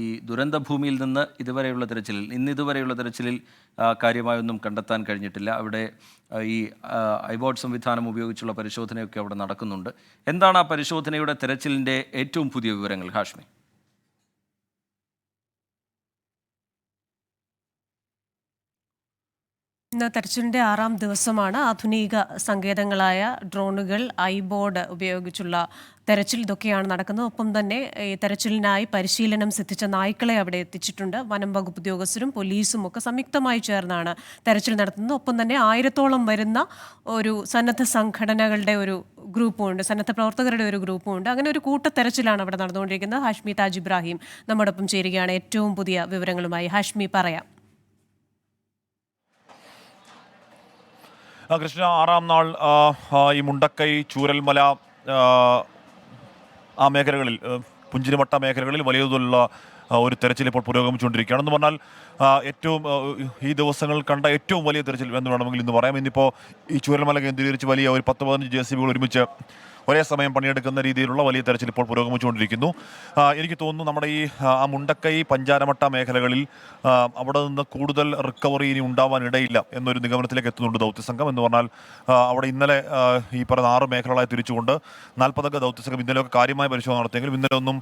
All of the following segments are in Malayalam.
ഈ ദുരന്തഭൂമിയിൽ നിന്ന് ഇതുവരെയുള്ള തെരച്ചിലിൽ കാര്യമായൊന്നും കണ്ടെത്താൻ കഴിഞ്ഞിട്ടില്ല. അവിടെ ഈ ഐബോട്ട് സംവിധാനം ഉപയോഗിച്ചുള്ള പരിശോധനയൊക്കെ അവിടെ നടക്കുന്നുണ്ട്. എന്താണ് ആ പരിശോധനയുടെ തെരച്ചിലിൻ്റെ ഏറ്റവും പുതിയ വിവരങ്ങൾ, ഹാഷ്മി? ഇന്ന് തെരച്ചിലിന്റെ 6ാം ദിവസമാണ്. ആധുനിക സങ്കേതങ്ങളായ ഡ്രോണുകൾ, ഐബോർഡ് ഉപയോഗിച്ചുള്ള തെരച്ചിൽ ഇതൊക്കെയാണ് നടക്കുന്നത്. ഒപ്പം തന്നെ ഈ തെരച്ചിലിനായി പരിശീലനം സിദ്ധിച്ച നായ്ക്കളെ അവിടെ എത്തിച്ചിട്ടുണ്ട്. വനം വകുപ്പ് ഉദ്യോഗസ്ഥരും പോലീസും ഒക്കെ സംയുക്തമായി ചേർന്നാണ് തെരച്ചിൽ നടത്തുന്നത്. ഒപ്പം തന്നെ 1000-ഓളം വരുന്ന ഒരു സന്നദ്ധ സംഘടനകളുടെ ഒരു ഗ്രൂപ്പുമുണ്ട്, സന്നദ്ധ പ്രവർത്തകരുടെ ഒരു ഗ്രൂപ്പുമുണ്ട്. അങ്ങനെ ഒരു തെരച്ചിലാണ് അവിടെ നടന്നുകൊണ്ടിരിക്കുന്നത്. ഹാഷ്മി താജ് ഇബ്രാഹിം നമ്മോടൊപ്പം ചേരുകയാണ് ഏറ്റവും പുതിയ വിവരങ്ങളുമായി. ഹാഷ്മി, പറയാം. കൃഷ്ണ, 6ാം നാൾ ഈ മുണ്ടക്കൈ, ചൂരൽമല ആ മേഖലകളിൽ, പുഞ്ചിരിമട്ട മേഖലകളിൽ വലിയ തോതിലുള്ള ഒരു തെരച്ചിൽ ഇപ്പോൾ പുരോഗമിച്ചുകൊണ്ടിരിക്കുകയാണ്. എന്ന് പറഞ്ഞാൽ ഏറ്റവും ഈ ദിവസങ്ങൾ കണ്ട ഏറ്റവും വലിയ തെരച്ചിൽ എന്ന് വേണമെങ്കിൽ ഇന്ന് പറയാം. ഇന്നിപ്പോൾ ഈ ചൂരൽമല കേന്ദ്രീകരിച്ച് വലിയ ഒരു 10-15 JCBകൾ ഒരുമിച്ച് ഒരേ സമയം പണിയെടുക്കുന്ന രീതിയിലുള്ള വലിയ തെരച്ചിൽ ഇപ്പോൾ പുരോഗമിച്ചുകൊണ്ടിരിക്കുന്നു. എനിക്ക് തോന്നുന്നു നമ്മുടെ ഈ മുണ്ടക്കൈ, പഞ്ചാരമട്ട മേഖലകളിൽ അവിടെ നിന്ന് കൂടുതൽ റിക്കവറി ഇനി ഉണ്ടാവാൻ ഇടയില്ല എന്നൊരു നിഗമനത്തിലേക്ക് എത്തുന്നുണ്ട് ദൗത്യസംഘം. എന്ന് പറഞ്ഞാൽ അവിടെ ഇന്നലെ ഈ പറഞ്ഞ 6 മേഖലകളായി തിരിച്ചുകൊണ്ട് 40-അംഗ ദൗത്യസംഘം ഇന്നലെയൊക്കെ കാര്യമായ പരിശോധന നടത്തിയെങ്കിലും ഇന്നലെ ഒന്നും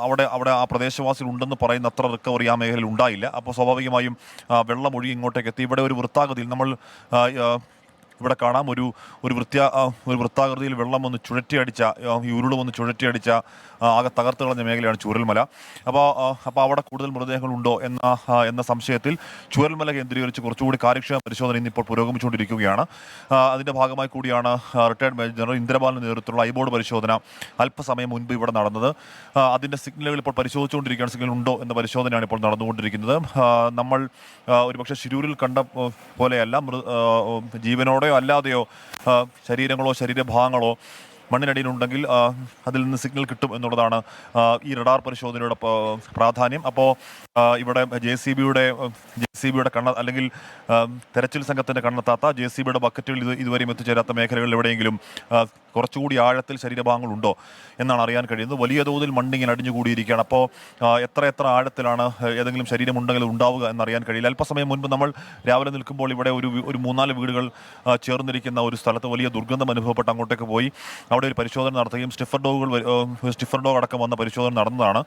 അവിടെ ആ പ്രദേശവാസികൾ ഉണ്ടെന്ന് പറയുന്ന അത്ര റിക്കവറി ആ മേഖലയിൽ ഉണ്ടായില്ല. അപ്പോൾ സ്വാഭാവികമായും വെള്ളം ഒഴുകി ഇങ്ങോട്ടേക്ക് എത്തി. ഇവിടെ ഒരു വൃത്താകൃതിയിൽ നമ്മൾ ഇവിടെ കാണാം, ഒരു വൃത്താകൃതിയിൽ വെള്ളം ഒന്ന് ചുഴറ്റിയടിച്ച, ഈ ഉരുളും ഒന്ന് ചുഴറ്റിയടിച്ച ആകെ തകർത്ത് കളഞ്ഞ മേഖലയാണ് ചൂരൽമല. അപ്പോൾ അവിടെ കൂടുതൽ മൃതദേഹങ്ങളുണ്ടോ എന്ന സംശയത്തിൽ ചൂരൽമല കേന്ദ്രീകരിച്ച് കുറച്ചുകൂടി കാര്യക്ഷമ പരിശോധന ഇന്നിപ്പോൾ പുരോഗമിച്ചുകൊണ്ടിരിക്കുകയാണ്. അതിൻ്റെ ഭാഗമായി കൂടിയാണ് റിട്ടയർഡ് മേജർ ജനറൽ ഇന്ദ്രപാലിന് നേതൃത്വത്തിലുള്ള ഐബോർഡ് പരിശോധന അല്പസമയം മുൻപ് ഇവിടെ നടന്നത്. അതിൻ്റെ സിഗ്നലുകൾ ഇപ്പോൾ പരിശോധിച്ചുകൊണ്ടിരിക്കുകയാണ്. സിഗ്നൽ ഉണ്ടോ എന്ന പരിശോധനയാണ് ഇപ്പോൾ നടന്നുകൊണ്ടിരിക്കുന്നത്. നമ്മൾ ഒരുപക്ഷെ ശിരൂരിൽ കണ്ട പോലെയല്ല, ജീവനോടെയോ അല്ലാതെയോ ശരീരങ്ങളോ ശരീരഭാഗങ്ങളോ മണ്ണിനടിയിലുണ്ടെങ്കിൽ അതിൽ നിന്ന് സിഗ്നൽ കിട്ടും എന്നുള്ളതാണ് ഈ റഡാർ പരിശോധനയുടെ പ്രാധാന്യം. അപ്പോൾ ഇവിടെ JCBയുടെ അല്ലെങ്കിൽ തെരച്ചിൽ സംഘത്തിൻ്റെ കണ്ണെത്താത്ത JCBയുടെ ബക്കറ്റുകൾ ഇതുവരെയും എത്തിച്ചേരാത്ത മേഖലകളിൽ എവിടെയെങ്കിലും കുറച്ചുകൂടി ആഴത്തിൽ ശരീരഭാഗങ്ങളുണ്ടോ എന്നാണ് അറിയാൻ കഴിയുന്നത്. വലിയ തോതിൽ മണ്ണിങ്ങനെ അടിഞ്ഞുകൂടിയിരിക്കുകയാണ്. അപ്പോൾ എത്ര ആഴത്തിലാണ് ഏതെങ്കിലും ശരീരമുണ്ടെങ്കിൽ ഉണ്ടാവുക എന്നറിയാൻ കഴിയില്ല. അല്പസമയം മുൻപ് നമ്മൾ രാവിലെ നിൽക്കുമ്പോൾ ഇവിടെ ഒരു 3-4 വീടുകൾ ചേർന്നിരിക്കുന്ന ഒരു സ്ഥലത്ത് വലിയ ദുർഗന്ധം അനുഭവപ്പെട്ട് അങ്ങോട്ടേക്ക് പോയി അവിടെ ഒരു പരിശോധന നടത്തുകയും സ്റ്റിഫർ ഡോഗ് അടക്കം വന്ന പരിശോധന നടന്നതാണ്.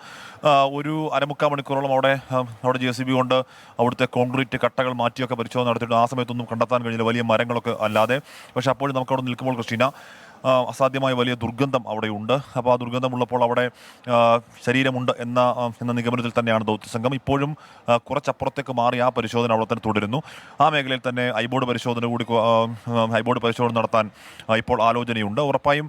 ഒരു അരമുക്കാൽ മണിക്കൂറോളം അവിടെ JCB കൊണ്ട് അവിടുത്തെ കോൺക്രീറ്റ് കട്ടകൾ മാറ്റിയൊക്കെ പരിശോധന നടത്തിയിട്ട് ആ സമയത്തൊന്നും കണ്ടെത്താൻ കഴിഞ്ഞില്ല, വലിയ മരങ്ങളൊക്കെ അല്ലാതെ. പക്ഷേ അപ്പോഴും നമുക്കവിടെ നിൽക്കുമ്പോൾ ക്രിസ്റ്റീന, അസാധ്യമായ വലിയ ദുർഗന്ധം അവിടെയുണ്ട്. അപ്പോൾ ആ ദുർഗന്ധമുള്ളപ്പോൾ അവിടെ ശരീരമുണ്ട് എന്ന നിഗമനത്തിൽ തന്നെയാണ് ദൗത്യസംഘം. ഇപ്പോഴും കുറച്ചപ്പുറത്തേക്ക് മാറി ആ പരിശോധന അവിടെ തന്നെ തുടരുന്നു. ആ മേഖലയിൽ തന്നെ ഐബോർഡ് പരിശോധന നടത്താൻ ഇപ്പോൾ ആലോചനയുണ്ട്. ഉറപ്പായും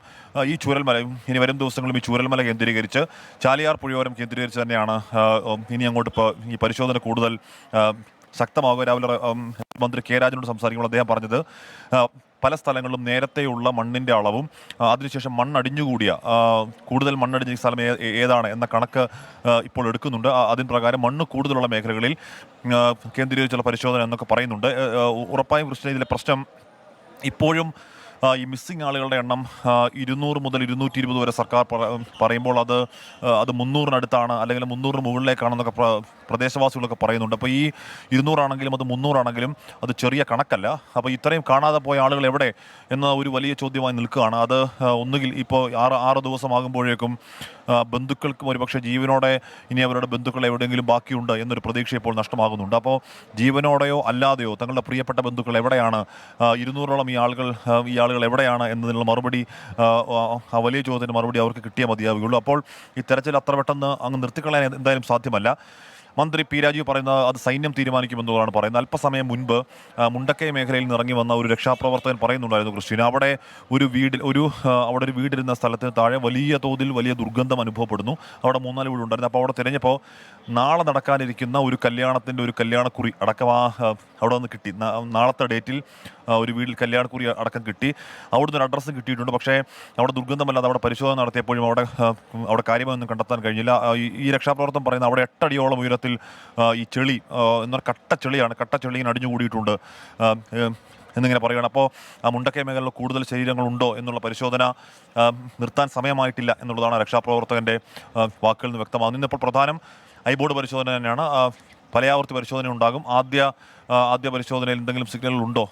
ഈ ചൂരൽമല ഇനി വരും ദിവസങ്ങളും ഈ ചൂരൽമല കേന്ദ്രീകരിച്ച്, ചാലിയാർ പുഴയോരം കേന്ദ്രീകരിച്ച് തന്നെയാണ് ഇനി അങ്ങോട്ട് ഇപ്പോൾ ഈ പരിശോധന കൂടുതൽ ശക്തമാകുക. രാവിലെ മന്ത്രി കെ രാജനോട് സംസാരിക്കുമ്പോൾ അദ്ദേഹം പറഞ്ഞത് പല സ്ഥലങ്ങളിലും നേരത്തെയുള്ള മണ്ണിൻ്റെ അളവും അതിനുശേഷം മണ്ണടിഞ്ഞുകൂടിയ കൂടുതൽ മണ്ണടിഞ്ഞ സ്ഥലം ഏതാണ് എന്ന കണക്ക് ഇപ്പോൾ എടുക്കുന്നുണ്ട്. അതിന് പ്രകാരം മണ്ണ് കൂടുതലുള്ള മേഖലകളിൽ കേന്ദ്രീകരിച്ചുള്ള പരിശോധന എന്നൊക്കെ പറയുന്നുണ്ട്. ഉറപ്പായും കൃഷ്ണ, ഇതിലെ പ്രശ്നം ഇപ്പോഴും ഈ മിസ്സിംഗ് ആളുകളുടെ എണ്ണം 200 മുതൽ 220 വരെ സർക്കാർ പറയുമ്പോൾ അത് 300-നടുത്താണ് അല്ലെങ്കിൽ 300-ന് മുകളിലേക്കാണെന്നൊക്കെ പ്രദേശവാസികളൊക്കെ പറയുന്നുണ്ട്. അപ്പോൾ ഈ 200 ആണെങ്കിലും അത് 300 ആണെങ്കിലും അത് ചെറിയ കണക്കല്ല. അപ്പോൾ ഇത്രയും കാണാതെ പോയ ആളുകൾ എവിടെ എന്ന ഒരു വലിയ ചോദ്യമായി നിൽക്കുകയാണ്. അത് ഒന്നുകിൽ ഇപ്പോൾ 6 ദിവസമാകുമ്പോഴേക്കും ബന്ധുക്കൾക്കും ഒരുപക്ഷെ ജീവനോടെ ഇനി അവരുടെ ബന്ധുക്കൾ എവിടെയെങ്കിലും ബാക്കിയുണ്ട് എന്നൊരു പ്രതീക്ഷ ഇപ്പോൾ നഷ്ടമാകുന്നുണ്ട്. അപ്പോൾ ജീവനോടെയോ അല്ലാതെയോ തങ്ങളുടെ പ്രിയപ്പെട്ട ബന്ധുക്കൾ എവിടെയാണ്, 200-ഓളം ഈ ആളുകൾ എവിടെയാണ് എന്നതിനുള്ള മറുപടി, ആ വലിയ ചോദ്യത്തിന് മറുപടി അവർക്ക് കിട്ടിയേ മതിയാവുകയുള്ളൂ. അപ്പോൾ ഈ തെരച്ചിൽ അത്ര പെട്ടെന്ന് അങ്ങ് നിർത്തിക്കളയാൻ എന്തായാലും സാധ്യമല്ല. മന്ത്രി പി രാജീവ് പറയുന്നത് അത് സൈന്യം തീരുമാനിക്കുമെന്നുള്ളതാണ് പറയുന്നത്. അല്പസമയം മുൻപ് മുണ്ടക്കൈ മേഖലയിൽ നിന്ന് ഇറങ്ങി വന്ന ഒരു രക്ഷാപ്രവർത്തകൻ പറയുന്നുണ്ടായിരുന്നു ക്രിസ്റ്റീന, അവിടെ ഒരു വീടിരുന്ന സ്ഥലത്തിന് താഴെ വലിയ തോതിൽ വലിയ ദുർഗന്ധം അനുഭവപ്പെടുന്നു. അവിടെ 3-4 വീടുണ്ടായിരുന്നു. അപ്പോൾ അവിടെ തിരഞ്ഞപ്പോൾ നാളെ നടക്കാനിരിക്കുന്ന ഒരു കല്യാണത്തിൻ്റെ ഒരു കല്യാണക്കുറി അടക്കം അവിടെ നിന്ന് കിട്ടി. നാളത്തെ ഡേറ്റിൽ ഒരു വീട്ടിൽ കല്യാണക്കുറി അടക്കം കിട്ടി. അവിടുന്ന് ഒരു അഡ്രസ്സും കിട്ടിയിട്ടുണ്ട്. പക്ഷേ അവിടെ ദുർഗന്ധമല്ലാതെ അവിടെ പരിശോധന നടത്തിയപ്പോഴും അവിടെ കാര്യമൊന്നും കണ്ടെത്താൻ കഴിഞ്ഞില്ല. ഈ രക്ഷാപ്രവർത്തനം പറയുന്നത് അവിടെ 8 അടിയോളം ഉയരത്തിൽ ഈ ചെളി എന്നാൽ കട്ട ചെളിയാണ്, കട്ട ചെളി അടിഞ്ഞുകൂടിയിട്ടുണ്ട്. എന്നിങ്ങനെ പറയുകയാണ്. അപ്പോൾ ആ മുണ്ടക്കൈ മേഖലയിൽ കൂടുതൽ ശരീരങ്ങളുണ്ടോ എന്നുള്ള പരിശോധന നിർത്താൻ സമയമായിട്ടില്ല എന്നുള്ളതാണ് രക്ഷാപ്രവർത്തകൻ്റെ വാക്കുകളിൽ നിന്ന് വ്യക്തമാകുന്നത്. ഇന്നിപ്പോൾ പ്രധാനം ഐബോർഡ് പരിശോധന തന്നെയാണ്. പലയാവർത്തി പരിശോധന ഉണ്ടാകും. ആദ്യ പരിശോധനയിൽ എന്തെങ്കിലും സിഗ്നലുകൾ ഉണ്ടോ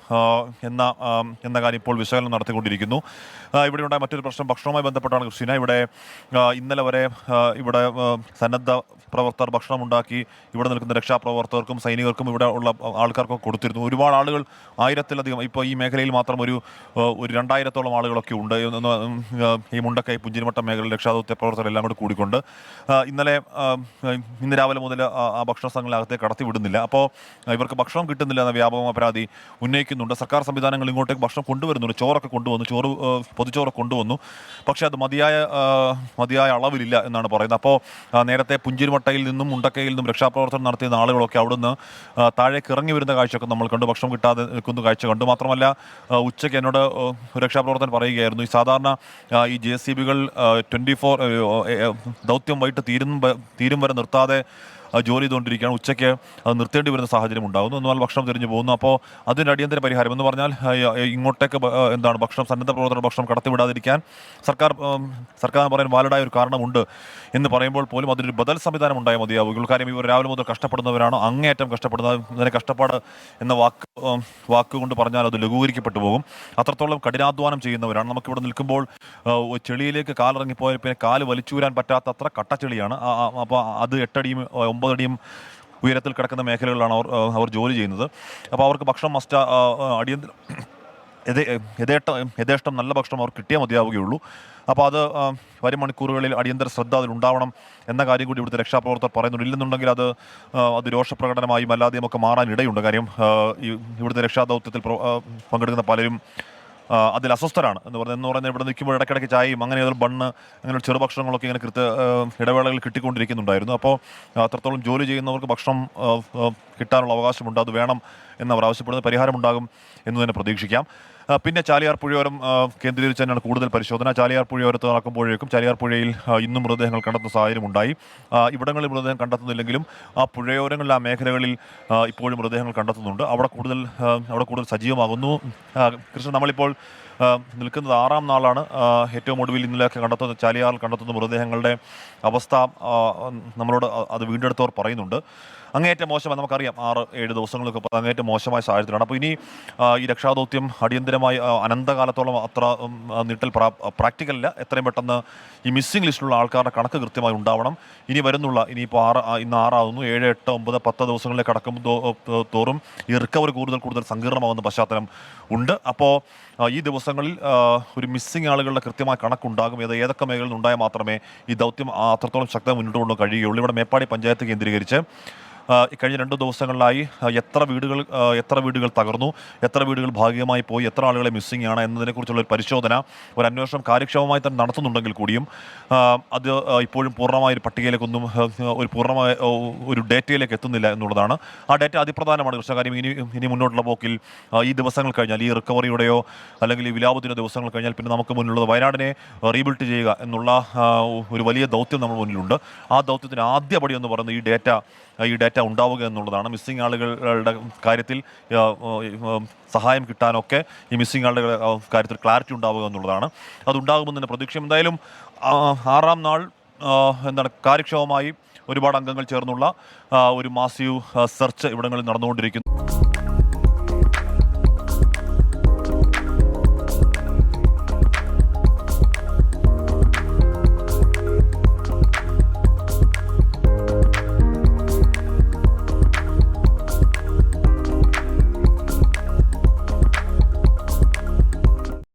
എന്ന കാര്യം ഇപ്പോൾ വിശകലനം നടത്തിക്കൊണ്ടിരിക്കുന്നു. ഇവിടെ ഉണ്ടായ മറ്റൊരു പ്രശ്നം ഭക്ഷണവുമായി ബന്ധപ്പെട്ടാണ് ക്രിസ്റ്റീന. ഇവിടെ ഇന്നലെ വരെ ഇവിടെ സന്നദ്ധ പ്രവർത്തകർ ഭക്ഷണം ഉണ്ടാക്കി ഇവിടെ നിൽക്കുന്ന രക്ഷാപ്രവർത്തകർക്കും സൈനികർക്കും ഇവിടെ ഉള്ള ആൾക്കാർക്കും കൊടുത്തിരുന്നു. ഒരുപാട് ആളുകൾ, 1000-ലധികം, ഇപ്പോൾ ഈ മേഖലയിൽ മാത്രം ഒരു 2000-ഓളം ആളുകളൊക്കെ ഉണ്ട് ഈ മുണ്ടക്കൈ പുഞ്ചിരിമട്ടം മേഖലയിൽ രക്ഷാദൗത്യ പ്രവർത്തകരെല്ലാം കൂടി കൂടിക്കൊണ്ട്. ഇന്ന് രാവിലെ മുതൽ ആ ഭക്ഷണ സംഘങ്ങളകത്തേക്ക് കടത്തി വിടുന്നില്ല. അപ്പോൾ ഇവർക്ക് ഭക്ഷണം കിട്ടുന്നില്ല എന്ന വ്യാപകമായ പരാതി ഉന്നയിക്കുന്നുണ്ട്. സർക്കാർ സംവിധാനങ്ങൾ ഇങ്ങോട്ടേക്ക് ഭക്ഷണം കൊണ്ടുവരുന്നുണ്ട്. ചോറൊക്കെ കൊണ്ടുവന്നു, പൊതുച്ചോറൊക്കെ കൊണ്ടുവന്നു. പക്ഷേ അത് മതിയായ അളവിലില്ല എന്നാണ് പറയുന്നത്. അപ്പോൾ നേരത്തെ പുഞ്ചിരിമട്ടയിൽ നിന്നും മുണ്ടക്കയിൽ നിന്നും രക്ഷാപ്രവർത്തനം നടത്തിയ ആളുകളൊക്കെ അവിടുന്ന് താഴേക്ക് ഇറങ്ങി വരുന്ന കാഴ്ചയൊക്കെ നമ്മൾ കണ്ടു. ഭക്ഷണം കിട്ടാതെ നിൽക്കുന്ന കാഴ്ച കണ്ടു. മാത്രമല്ല ഉച്ചയ്ക്ക് എന്നോട് രക്ഷാപ്രവർത്തകൻ പറയുകയായിരുന്നു, ഈ സാധാരണ ഈ JCBകൾ 24 ദൗത്യം വൈകിട്ട് തീരും വരെ നിർത്താതെ ജോലി ചെയ്തുകൊണ്ടിരിക്കുകയാണ്. ഉച്ചയ്ക്ക് അത് നിർത്തേണ്ടി വരുന്ന സാഹചര്യം ഉണ്ടാകുന്നു. എന്നാൽ ഭക്ഷണം തിരിഞ്ഞു പോകുന്നു. അപ്പോൾ അതിന് അടിയന്തര പരിഹാരം എന്ന് പറഞ്ഞാൽ ഇങ്ങോട്ടേക്ക് സന്നദ്ധ പ്രവർത്തകർ ഭക്ഷണം കടത്തിവിടാതിരിക്കാൻ സർക്കാർ പറയാൻ വാലിഡായ ഒരു കാരണമുണ്ട് എന്ന് പറയുമ്പോൾ പോലും അതിനൊരു ബദൽ സംവിധാനം ഉണ്ടായാൽ മതിയാവുകയുള്ളൂ. കാര്യം ഇവർ രാവിലെ മുതൽ കഷ്ടപ്പെടുന്നവരാണോ, അങ്ങേയറ്റം കഷ്ടപ്പെടുന്നത്. ഇതിനെ കഷ്ടപ്പാട് എന്ന വാക്കുകൊണ്ട് പറഞ്ഞാൽ അത് ലഘൂകരിക്കപ്പെട്ടു പോകും. അത്രത്തോളം കഠിനാധ്വാനം ചെയ്യുന്നവരാണ്. നമുക്കിവിടെ നിൽക്കുമ്പോൾ ചെളിയിലേക്ക് കാലിറങ്ങിപ്പോയാൽ പിന്നെ കാല് വലിച്ചൂരാൻ പറ്റാത്തത്ര കട്ടച്ചെളിയാണ്. അപ്പോൾ അത് 8 അടിയും 9 അടിയും ഉയരത്തിൽ കിടക്കുന്ന മേഖലകളിലാണ് അവർ ജോലി ചെയ്യുന്നത്. അപ്പോൾ അവർക്ക് ഭക്ഷണം അടിയന്തര യഥേഷ്ടം നല്ല ഭക്ഷണം അവർ കിട്ടിയേ മതിയാവുകയുള്ളൂ. അപ്പോൾ അത് വരും മണിക്കൂറുകളിൽ അടിയന്തര ശ്രദ്ധ അതിലുണ്ടാവണം എന്ന കാര്യം കൂടി ഇവിടുത്തെ രക്ഷാപ്രവർത്തകർ പറയുന്നുണ്ട്. ഇല്ലെന്നുണ്ടെങ്കിൽ അത് രോഷപ്രകടനമായും അല്ലാതെയും ഒക്കെ മാറാൻ ഇടയുണ്ട്. കാര്യം ഇവിടുത്തെ രക്ഷാദൗത്യത്തിൽ പങ്കെടുക്കുന്ന പലരും അതിൽ അസ്വസ്ഥരാണ് എന്ന് പറയുന്നത്. ഇവിടെ നിൽക്കുമ്പോൾ ഇടയ്ക്കിടയ്ക്ക് ചായയും അങ്ങനെ ബണ്ണ് അങ്ങനെ ചെറുഭക്ഷണങ്ങളൊക്കെ ഇങ്ങനെ ഇടവേളകൾ കിട്ടിക്കൊണ്ടിരിക്കുന്നുണ്ടായിരുന്നു. അപ്പോൾ അത്രത്തോളം ജോലി ചെയ്യുന്നവർക്ക് ഭക്ഷണം കിട്ടാനുള്ള അവകാശമുണ്ട്. അത് വേണം എന്നവർ ആവശ്യപ്പെടുന്നത്. പരിഹാരമുണ്ടാകും എന്ന് തന്നെ പ്രതീക്ഷിക്കാം. പിന്നെ ചാലിയാർ പുഴയോരം കേന്ദ്രീകരിച്ച് തന്നെയാണ് കൂടുതൽ പരിശോധന. ചാലിയാർ പുഴയോരത്ത് നടക്കുമ്പോഴേക്കും ചാലിയാർ പുഴയിൽ ഇന്നും മൃതദേഹങ്ങൾ കണ്ടെത്തുന്ന സാഹചര്യം ഉണ്ടായി. ഇവിടങ്ങളിൽ മൃതദേഹം കണ്ടെത്തുന്നില്ലെങ്കിലും ആ പുഴയോരങ്ങളിൽ, ആ മേഖലകളിൽ ഇപ്പോഴും മൃതദേഹങ്ങൾ കണ്ടെത്തുന്നുണ്ട്. അവിടെ കൂടുതൽ സജീവമാകുന്നു. കൃഷ്ണൻ, നമ്മളിപ്പോൾ നിൽക്കുന്നത് 6ാം നാളാണ്. ഏറ്റവും ഒടുവിൽ ഇന്നലെയൊക്കെ ചാലിയാറിൽ കണ്ടെത്തുന്ന മൃതദേഹങ്ങളുടെ അവസ്ഥ നമ്മളോട് അത് വീണ്ടെടുത്തവർ പറയുന്നുണ്ട്. അങ്ങേയറ്റം മോശമായി, നമുക്കറിയാം 6-7 ദിവസങ്ങളൊക്കെ അങ്ങേയറ്റം മോശമായ സാഹചര്യത്തിലാണ്. അപ്പോൾ ഇനി ഈ രക്ഷാദൗത്യം അടിയന്തരമായി അനന്തകാലത്തോളം അത്ര നീട്ടൽ പ്രാക്ടിക്കലല്ല. എത്രയും പെട്ടെന്ന് ഈ മിസ്സിംഗ് ലിസ്റ്റിലുള്ള ആൾക്കാരുടെ കണക്ക് കൃത്യമായി ഉണ്ടാവണം. ഇനിയിപ്പോൾ ഇന്ന് 6 ആകുന്നു, 7, 8, 9, 10 ദിവസങ്ങളിലേക്ക് കടക്കും തോറും ഈ റിക്കവറി കൂടുതൽ സങ്കീർണമാകുന്ന പശ്ചാത്തലം ഉണ്ട്. അപ്പോൾ ഈ ദിവസങ്ങളിൽ ഒരു മിസ്സിംഗ് ആളുകളുടെ കൃത്യമായ കണക്കുണ്ടാകും. ഏതൊക്കെ മേഖലയിൽ ഉണ്ടായാൽ മാത്രമേ ഈ ദൗത്യം അത്രത്തോളം ശക്തമായി മുന്നോട്ട് കൊണ്ടുപോകാൻ കഴിയുകയുള്ളൂ. ഇവിടെ മേപ്പാടി പഞ്ചായത്ത് കേന്ദ്രീകരിച്ച് കഴിഞ്ഞ 2 ദിവസങ്ങളിലായി എത്ര വീടുകൾ തകർന്നു, എത്ര വീടുകൾ ഭാഗികമായി പോയി, എത്ര ആളുകളെ മിസ്സിംഗ് ആണ് എന്നതിനെക്കുറിച്ചുള്ള ഒരു പരിശോധന, ഒരു അന്വേഷണം കാര്യക്ഷമമായി തന്നെ നടത്തുന്നുണ്ടെങ്കിൽ കൂടിയും അത് ഇപ്പോഴും പൂർണ്ണമായ ഒരു പട്ടികയിലേക്കൊന്നും പൂർണ്ണമായ ഒരു ഡേറ്റയിലേക്ക് എത്തുന്നില്ല എന്നുള്ളതാണ്. ആ ഡേറ്റ അതിപ്രധാനമാണ്. കൃഷ്ണകാര്യം ഇനി മുന്നോട്ടുള്ള പോക്കിൽ ഈ ദിവസങ്ങൾ കഴിഞ്ഞാൽ, ഈ റിക്കവറിയുടെയോ അല്ലെങ്കിൽ ഈ വിലാപത്തിൻ്റെ ദിവസങ്ങൾ കഴിഞ്ഞാൽ പിന്നെ നമുക്ക് മുന്നിലുള്ളത് വയനാടിനെ റീബിൽഡ് ചെയ്യുക എന്നുള്ള ഒരു വലിയ ദൗത്യം നമ്മുടെ മുന്നിലുണ്ട്. ആ ദൗത്യത്തിന് ആദ്യപടി എന്ന് പറയുന്നത് ഈ ഡേറ്റ ഉണ്ടാവുക എന്നുള്ളതാണ്. മിസ്സിംഗ് ആളുകളുടെ കാര്യത്തിൽ സഹായം കിട്ടാനൊക്കെ ഈ മിസ്സിംഗ് ആളുകളുടെ കാര്യത്തിൽ ക്ലാരിറ്റി ഉണ്ടാവുക എന്നുള്ളതാണ്. അതുണ്ടാകുമെന്ന് തന്നെ പ്രതീക്ഷ. എന്തായാലും 6ാം നാൾ കാര്യക്ഷമമായി ഒരുപാട് അംഗങ്ങൾ ചേർന്നുള്ള ഒരു മാസീവ് സെർച്ച് ഇവിടങ്ങളിൽ നടന്നുകൊണ്ടിരിക്കുന്നു.